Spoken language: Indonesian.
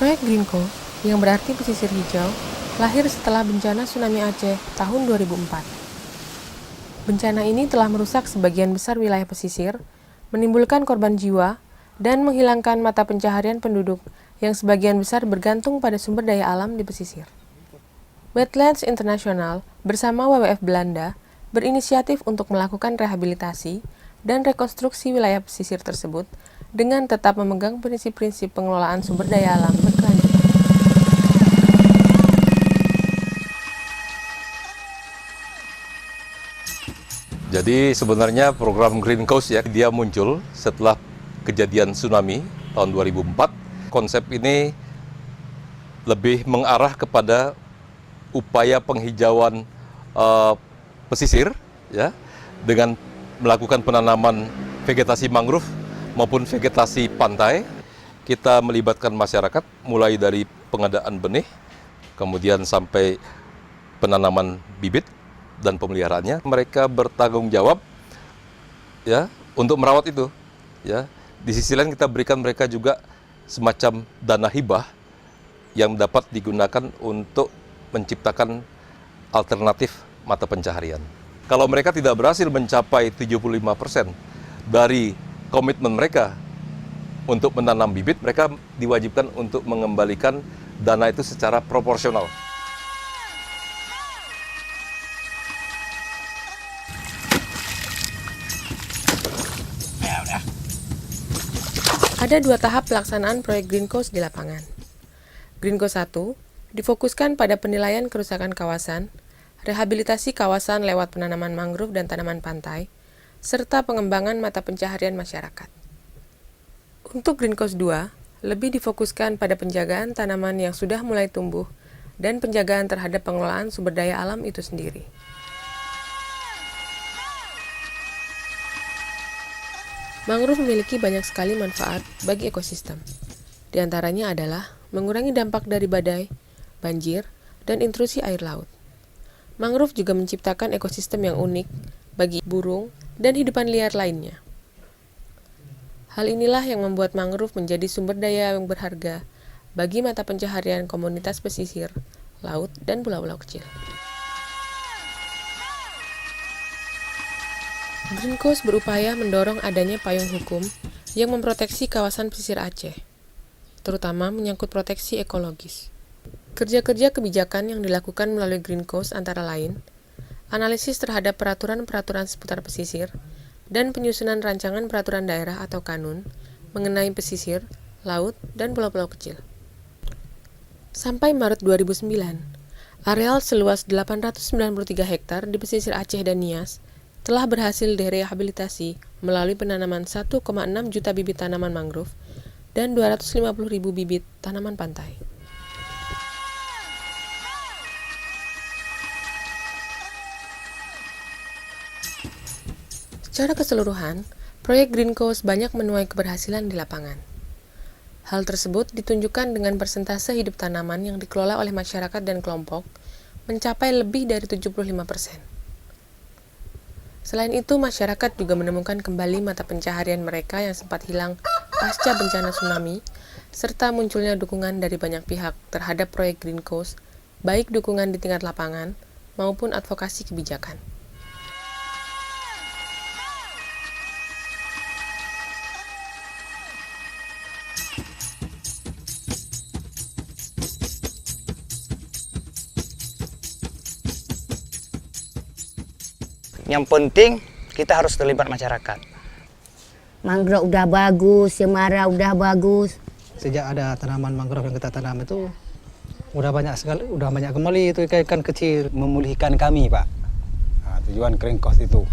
Proyek Green Coast, yang berarti pesisir hijau, lahir setelah bencana tsunami Aceh tahun 2004. Bencana ini telah merusak sebagian besar wilayah pesisir, menimbulkan korban jiwa, dan menghilangkan mata pencaharian penduduk yang sebagian besar bergantung pada sumber daya alam di pesisir. Wetlands International bersama WWF Belanda berinisiatif untuk melakukan rehabilitasi dan rekonstruksi wilayah pesisir tersebut dengan tetap memegang prinsip-prinsip pengelolaan sumber daya alam berkelanjutan. Jadi sebenarnya program Green Coast ya, dia muncul setelah kejadian tsunami tahun 2004. Konsep ini lebih mengarah kepada upaya penghijauan pesisir ya, dengan melakukan penanaman vegetasi mangrove maupun vegetasi pantai. Kita melibatkan masyarakat mulai dari pengadaan benih, kemudian sampai penanaman bibit dan pemeliharaannya. Mereka bertanggung jawab ya untuk merawat itu ya. Di sisi lain kita berikan mereka juga semacam dana hibah yang dapat digunakan untuk menciptakan alternatif mata pencaharian. Kalau mereka tidak berhasil mencapai 75% dari komitmen mereka untuk menanam bibit, mereka diwajibkan untuk mengembalikan dana itu secara proporsional. Ada 2 tahap pelaksanaan proyek Green Coast di lapangan. Green Coast 1 difokuskan pada penilaian kerusakan kawasan, rehabilitasi kawasan lewat penanaman mangrove dan tanaman pantai, serta pengembangan mata pencaharian masyarakat. Untuk Green Coast 2, lebih difokuskan pada penjagaan tanaman yang sudah mulai tumbuh dan penjagaan terhadap pengelolaan sumber daya alam itu sendiri. Mangrove memiliki banyak sekali manfaat bagi ekosistem. Di antaranya adalah mengurangi dampak dari badai, banjir, dan intrusi air laut. Mangrove juga menciptakan ekosistem yang unik bagi burung dan hidupan liar lainnya. Hal inilah yang membuat mangrove menjadi sumber daya yang berharga bagi mata pencaharian komunitas pesisir, laut, dan pulau-pulau kecil. Green Coast berupaya mendorong adanya payung hukum yang memproteksi kawasan pesisir Aceh, terutama menyangkut proteksi ekologis. Kerja-kerja kebijakan yang dilakukan melalui Green Coast antara lain, analisis terhadap peraturan-peraturan seputar pesisir, dan penyusunan rancangan peraturan daerah atau kanun mengenai pesisir, laut, dan pulau-pulau kecil. Sampai Maret 2009, areal seluas 893 hektar di pesisir Aceh dan Nias telah berhasil direhabilitasi melalui penanaman 1,6 juta bibit tanaman mangrove dan 250.000 bibit tanaman pantai. Secara keseluruhan, proyek Green Coast banyak menuai keberhasilan di lapangan. Hal tersebut ditunjukkan dengan persentase hidup tanaman yang dikelola oleh masyarakat dan kelompok mencapai lebih dari 75%. Selain itu, masyarakat juga menemukan kembali mata pencaharian mereka yang sempat hilang pasca bencana tsunami, serta munculnya dukungan dari banyak pihak terhadap proyek Green Coast, baik dukungan di tingkat lapangan maupun advokasi kebijakan. Yang penting kita harus terlibat masyarakat. Mangrove udah bagus, cemara udah bagus. Sejak ada tanaman mangrove yang kita tanam itu udah banyak sekali, udah banyak kembali itu ikan-ikan kecil. Memulihkan kami, Pak. Tujuan Green Coast itu.